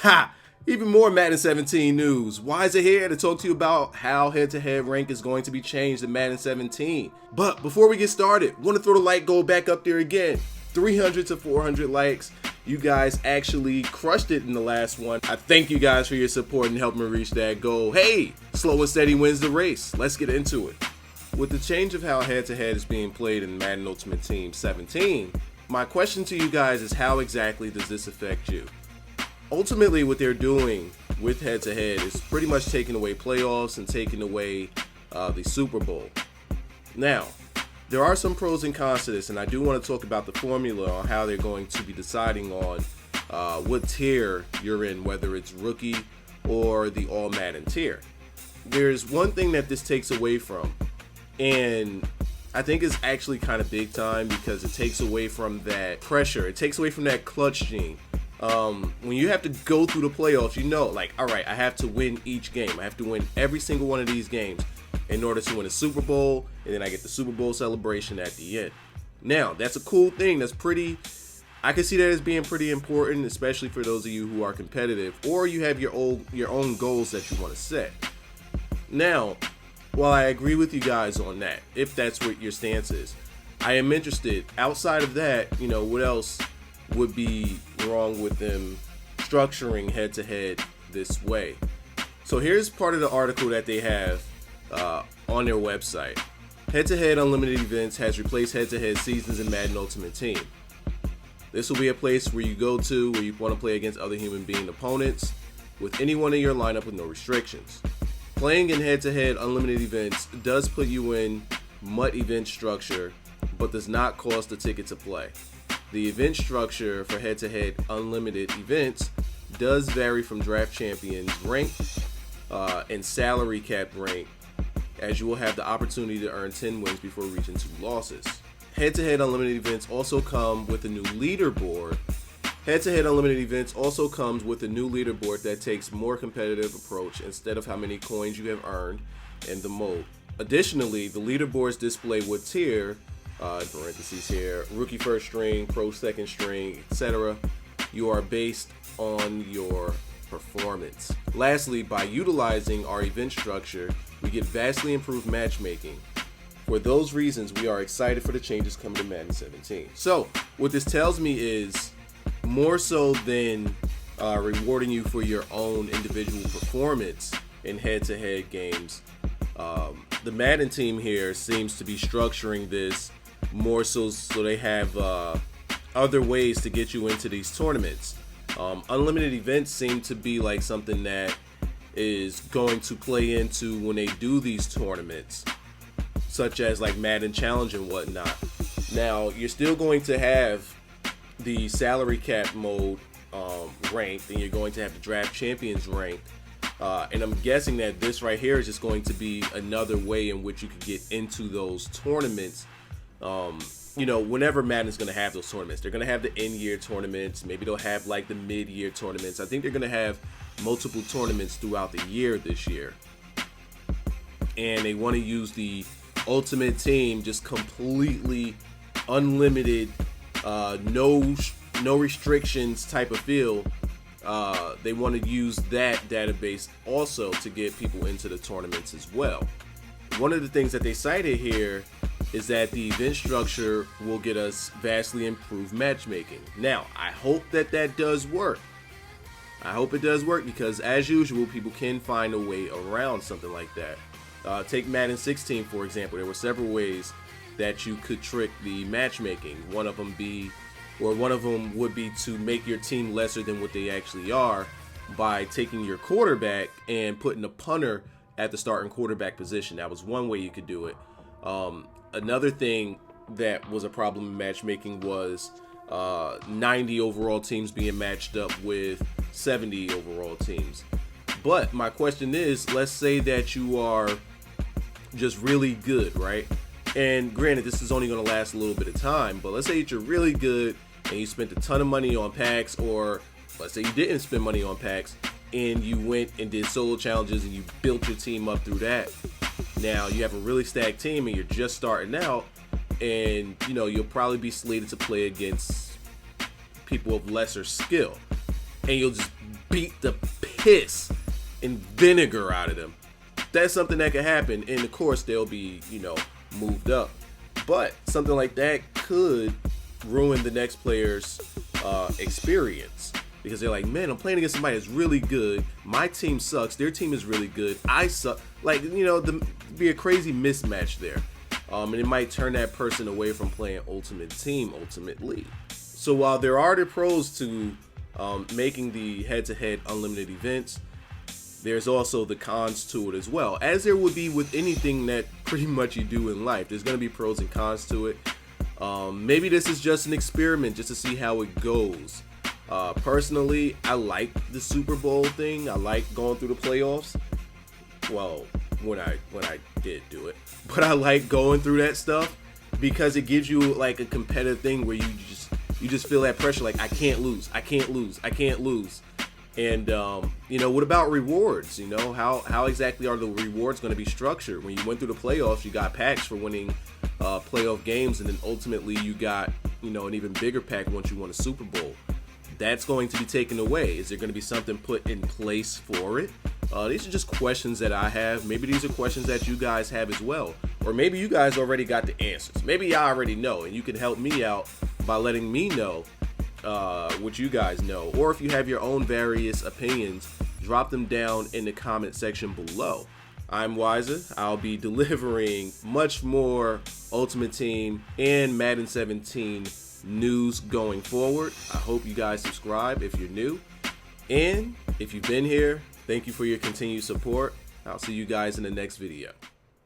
Ha! Even more Madden 17 news. Why is it here to talk to you about how head-to-head rank is going to be changed in Madden 17. But before we get started, want to throw the like goal back up there again. 300 to 400 likes. You guys actually crushed it in the last one. I thank you guys for your support and helping me reach that goal. Hey, slow and steady wins the race. Let's get into it. With the change of how head-to-head is being played in Madden Ultimate Team 17, my question to you guys is how exactly does this affect you? Ultimately, what they're doing with head-to-head is pretty much taking away playoffs and taking away the Super Bowl. Now, there are some pros and cons to this, and I do want to talk about the formula on how they're going to be deciding on what tier you're in, whether it's rookie or the All Madden tier. There's one thing that this takes away from, and I think it's actually kind of big time because it takes away from that pressure. It takes away from that clutch gene. When you have to go through the playoffs, you know, like, all right, I have to win each game. I have to win every single one of these games in order to win a Super Bowl, and then I get the Super Bowl celebration at the end. Now, that's a cool thing. That's pretty, I can see that as being pretty important, especially for those of you who are competitive, or you have your own goals that you want to set. Now, while I agree with you guys on that, if that's what your stance is, I am interested, outside of that, you know, what else would be wrong with them structuring head-to-head this way. So here's part of the article that they have on their website. H2H Unlimited Events has replaced H2H Seasons in Madden Ultimate Team. This will be a place where you go to where you want to play against other human being opponents with anyone in your lineup with no restrictions. Playing in H2H Unlimited Events does put you in MUT event structure, but does not cost a ticket to play. The event structure for head-to-head unlimited events does vary from draft champions rank and salary cap rank, as you will have the opportunity to earn 10 wins before reaching 2 losses. Head-to-head unlimited events also come with a new leaderboard. Head-to-head unlimited events also comes with a new leaderboard that takes more competitive approach instead of how many coins you have earned in the mode. Additionally, the leaderboards display what tier, in parentheses here, rookie first string, pro second string, etc. you are based on your performance. Lastly, by utilizing our event structure, we get vastly improved matchmaking. For those reasons, we are excited for the changes coming to Madden 17. So, what this tells me is, more so than rewarding you for your own individual performance in head-to-head games, the Madden team here seems to be structuring this more so they have other ways to get you into these tournaments. Unlimited events seem to be like something that is going to play into when they do these tournaments, such as like Madden Challenge and whatnot. Now, you're still going to have the salary cap mode ranked, and you're going to have the draft champions ranked. And I'm guessing that this right here is just going to be another way in which you could get into those tournaments. You know, whenever Madden's going to have those tournaments, they're going to have the end-year tournaments. Maybe they'll have like the mid-year tournaments. I think they're going to have multiple tournaments throughout the year this year. And they want to use the Ultimate Team, just completely unlimited, no restrictions type of feel. They want to use that database also to get people into the tournaments as well. One of the things that they cited here is that the event structure will get us vastly improved matchmaking. Now, I hope that does work. I hope it does work because, as usual, people can find a way around something like that. Take Madden 16, for example. There were several ways that you could trick the matchmaking. One of them would be to make your team lesser than what they actually are by taking your quarterback and putting a punter at the starting quarterback position. That was one way you could do it. Another thing that was a problem in matchmaking was 90 overall teams being matched up with 70 overall teams. But my question is, let's say that you are just really good, right? And granted, this is only going to last a little bit of time, but let's say that you're really good and you spent a ton of money on packs, or let's say you didn't spend money on packs and you went and did solo challenges and you built your team up through that. Now you have a really stacked team and you're just starting out, and you know you'll probably be slated to play against people of lesser skill, and you'll just beat the piss and vinegar out of them. That's something that could happen, and of course they'll be, moved up. But something like that could ruin the next player's experience, because they're like, man, I'm playing against somebody that's really good. My team sucks. Their team is really good. I suck. Like, be a crazy mismatch there. And it might turn that person away from playing Ultimate Team ultimately. So while there are the pros to making the head-to-head unlimited events, there's also the cons to it as well, as there would be with anything that pretty much you do in life. There's going to be pros and cons to it. Maybe this is just an experiment just to see how it goes. Personally, I like the Super Bowl thing. I like going through the playoffs. Well, when I did do it, but I like going through that stuff because it gives you like a competitive thing where you just feel that pressure, like I can't lose. And what about rewards? How exactly are the rewards going to be structured? When you went through the playoffs, you got packs for winning playoff games, and then ultimately you got an even bigger pack once you won a Super Bowl. That's going to be taken away. Is there going to be something put in place for it? These are just questions that I have. Maybe these are questions that you guys have as well, or maybe you guys already got the answers. Maybe y'all already know, and you can help me out by letting me know what you guys know, or if you have your own various opinions, drop them down in the comment section below. I'm Wiser. I'll be delivering much more Ultimate Team and Madden 17 news going forward. I hope you guys subscribe if you're new, and if you've been here, thank you for your continued support. I'll see you guys in the next video.